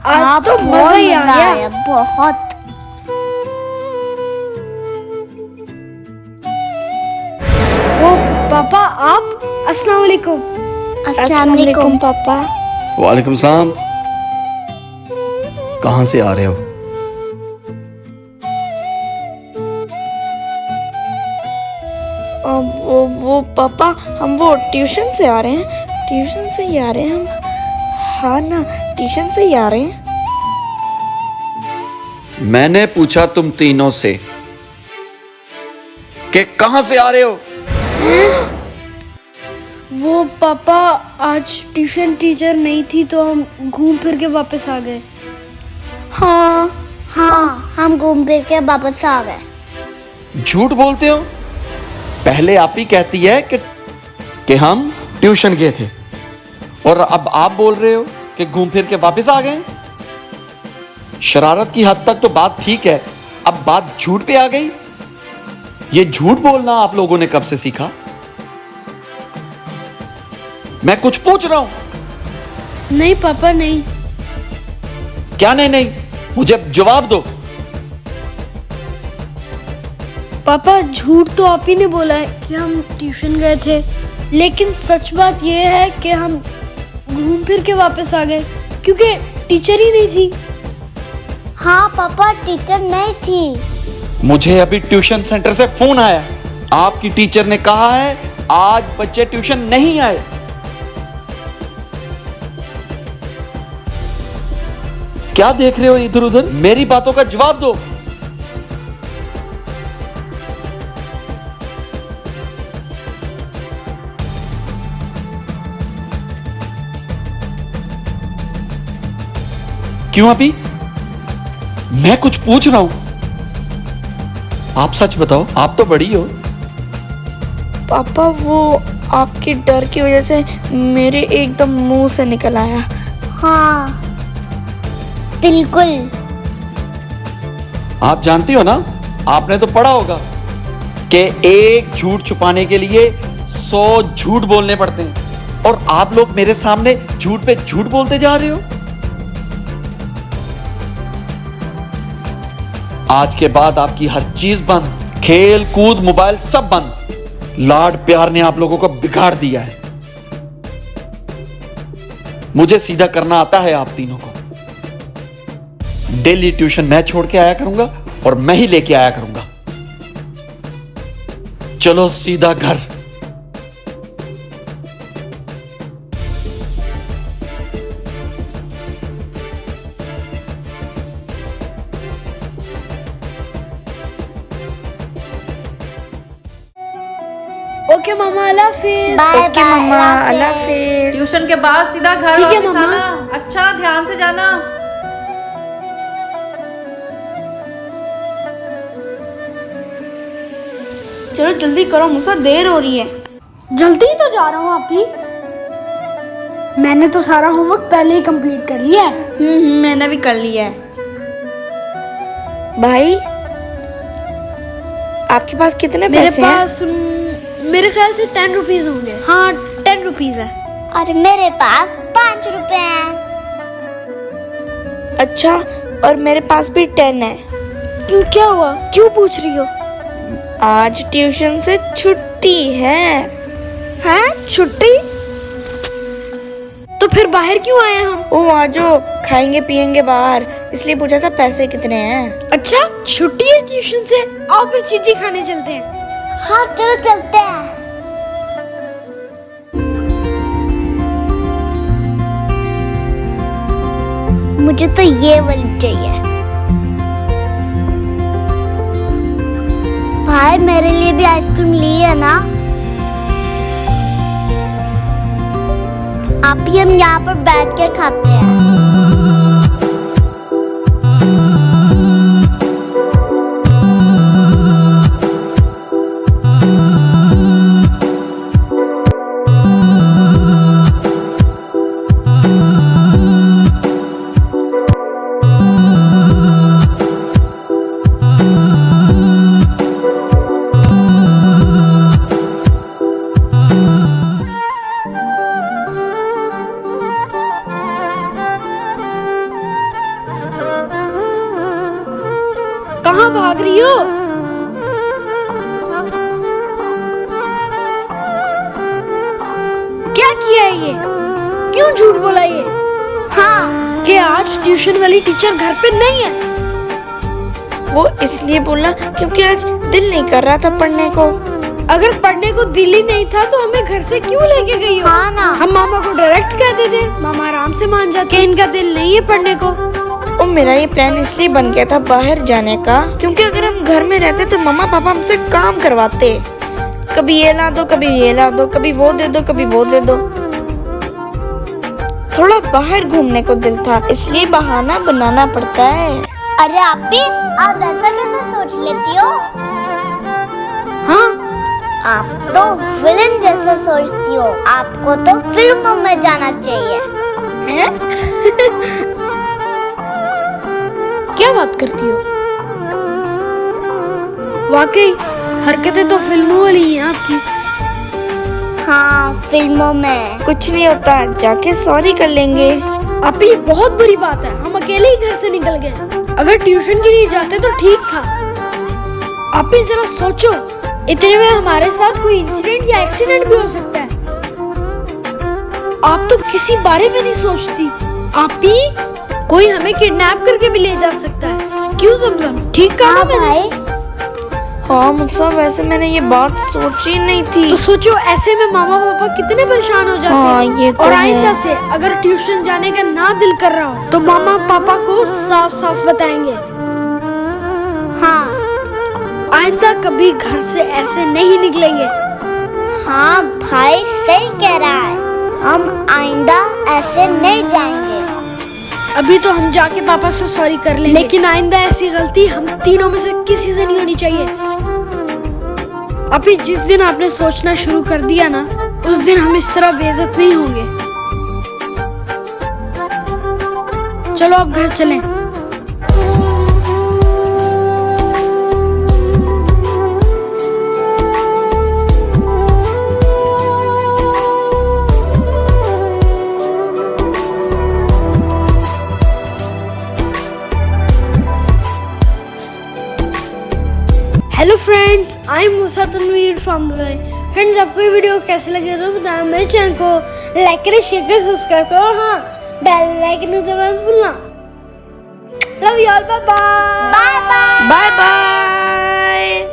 आज तो मजा ही आ गया बहुत। ओ पापा, आप? अस्सलाम वालेकुम। अस्सलाम वालेकुम पापा। वालेकुम सलाम। कहाँ से आ रहे हो? वो पापा, हम वो ट्यूशन से आ रहे हैं। ट्यूशन से ही आ रहे हैं हम। हाँ ना, ट्यूशन से ही आ रहे हैं। मैंने पूछा तुम तीनों से कि कहाँ से आ रहे हो? वो पापा, आज ट्यूशन टीचर नहीं थी तो हम घूम फिर के वापस आ गए। हाँ, हम घूम फिर के वापस आ गए। झूठ बोलते हो। पहले आप ही कहती है कि हम ट्यूशन गए थे, और अब आप बोल रहे हो कि घूम फिर के वापस आ गए। शरारत की हद तक तो बात ठीक है, अब बात झूठ पे आ गई। ये झूठ बोलना आप लोगों ने कब से सीखा? मैं कुछ पूछ रहा हूं। नहीं पापा, नहीं। क्या नहीं नहीं? मुझे जवाब दो। पापा, झूठ तो आप ही ने बोला है कि हम ट्यूशन गए थे, लेकिन सच बात यह है कि हम घूम फिर के वापस आ गए क्योंकि टीचर ही नहीं थी। हाँ पापा, टीचर नहीं थी। मुझे अभी ट्यूशन सेंटर से फोन आया, आपकी टीचर ने कहा है आज बच्चे ट्यूशन नहीं आए। क्या देख रहे हो इधर उधर? मेरी बातों का जवाब दो। क्यों अभी? मैं कुछ पूछ रहा हूं, आप सच बताओ। आप तो बड़ी हो। पापा, वो आपके डर की वजह से मेरे एकदम मुंह से निकल आया। हाँ बिल्कुल। आप जानती हो ना, आपने तो पढ़ा होगा कि एक झूठ छुपाने के लिए 100 झूठ बोलने पड़ते हैं, और आप लोग मेरे सामने झूठ पे झूठ बोलते जा रहे हो। आज के बाद आपकी हर चीज बंद, खेल कूद मोबाइल सब बंद। लाड प्यार ने आप लोगों को बिगाड़ दिया है। मुझे सीधा करना आता है आप तीनों को। डेली ट्यूशन मैं छोड़ के आया करूंगा और मैं ही लेके आया करूंगा। चलो सीधा घर। ओके मामा, अल्लाह हाफिज। बाय ओके बाय, मामा, अल्लाह अल्लाह हाफिज। हाफिज। ट्यूशन के बाद सीधा घर ठीक है, वापस मम्मा। आना। अच्छा, ध्यान से जाना। चलो जल्दी करो, मुझसे देर हो रही है। जल्दी तो जा रहा हूँ आप ही। मैंने तो सारा होमवर्क पहले ही कंप्लीट कर लिया है। मैंने भी कर लिया है। भाई, आपके पास कितने पैसे हैं? मेरे पास मेरे ख्याल से 10 रुपीज होंगे। हाँ, 10 रुपीज है। और मेरे पास 5 रुपए हैं। अच्छा, और मेरे पास भी 10 है। क्यों, क्या हुआ? क्यों पूछ रही हो? आज ट्यूशन से छुट्टी है। हैं? छुट्टी? तो फिर बाहर क्यों आए हम? ओ आज खाएंगे पिएंगे बाहर, इसलिए पूछा था पैसे कितने हैं। अच्छा, छुट्टी है ट्यूशन से, आओ फिर चीज़ी खाने चलते हैं। हाँ चलो चलते हैं। मुझे तो ये वाली चाहिए। भाई, मेरे लिए भी आइसक्रीम ली है ना? आप ही हम यहाँ पर बैठ के खाते हैं। झूठ बोला ये हाँ कि आज ट्यूशन वाली टीचर घर पे नहीं है? वो इसलिए बोला क्योंकि आज दिल नहीं कर रहा था पढ़ने को। अगर पढ़ने को दिल ही नहीं था तो हमें घर से क्यों लेके गई हो? हाँ ना। हम मामा को डायरेक्ट कह देते, मामा आराम से मान जाते कि इनका दिल नहीं है पढ़ने को। और मेरा ये प्लान इसलिए बन गया था बाहर जाने का, क्योंकि अगर हम घर में रहते तो मम्मा पापा हमसे काम करवाते। कभी ये ला दो, कभी ये ला दो, कभी वो दे दो, कभी वो दे दो। थोड़ा बाहर घूमने को दिल था, इसलिए बहाना बनाना पड़ता है। अरे आप भी, आप ऐसा कैसे सोच लेती हो? हाँ, आप तो विलन जैसा सोचती हो। आपको तो फिल्मों में जाना चाहिए। हैं? क्या बात करती हो? वाकई हरकतें तो फिल्मों वाली ही हैं आपकी। हाँ, फिल्मों में। कुछ नहीं होता, जाके सॉरी कर लेंगे। आप ये बहुत बुरी बात है, हम अकेले ही घर से निकल गए। अगर ट्यूशन के लिए जाते तो ठीक था। आप ही जरा सोचो, इतने में हमारे साथ कोई इंसिडेंट या एक्सीडेंट भी हो सकता है। आप तो किसी बारे में नहीं सोचती। आप ही कोई हमें किडनैप करके भी ले जा सकता है। क्यों समझम? ठीक कहा ना हाँ मैंने? भाई, हाँ मुझसे वैसे मैंने ये बात सोची नहीं थी। तो सोचो ऐसे में मामा पापा कितने परेशान हो जाते हाँ, हैं। ये तो और है। आइंदा से अगर ट्यूशन जाने का ना दिल कर रहा हो तो मामा पापा को साफ साफ बताएंगे। हाँ आइंदा कभी घर से ऐसे नहीं निकलेंगे। हाँ भाई, सही कह रहा है। हम आइंदा ऐसे नहीं जाएंगे। अभी तो हम जाके पापा से सॉरी कर लेंगे, लेकिन आइंदा ऐसी गलती हम तीनों में से किसी से नहीं होनी चाहिए। अभी जिस दिन आपने सोचना शुरू कर दिया ना, उस दिन हम इस तरह बेइज्जत नहीं होंगे। चलो अब घर चलें। Hello friends, I am Musa Tanveer from Dubai. Friends, आपको ये वीडियो कैसे लगे तो बताएं। मेरे चैनल को लाइक करें, शेयर करें, सब्सक्राइब करो और हाँ, बेल आइकन दबाना मत भूलना। Love you all, bye bye. Bye bye. Bye bye.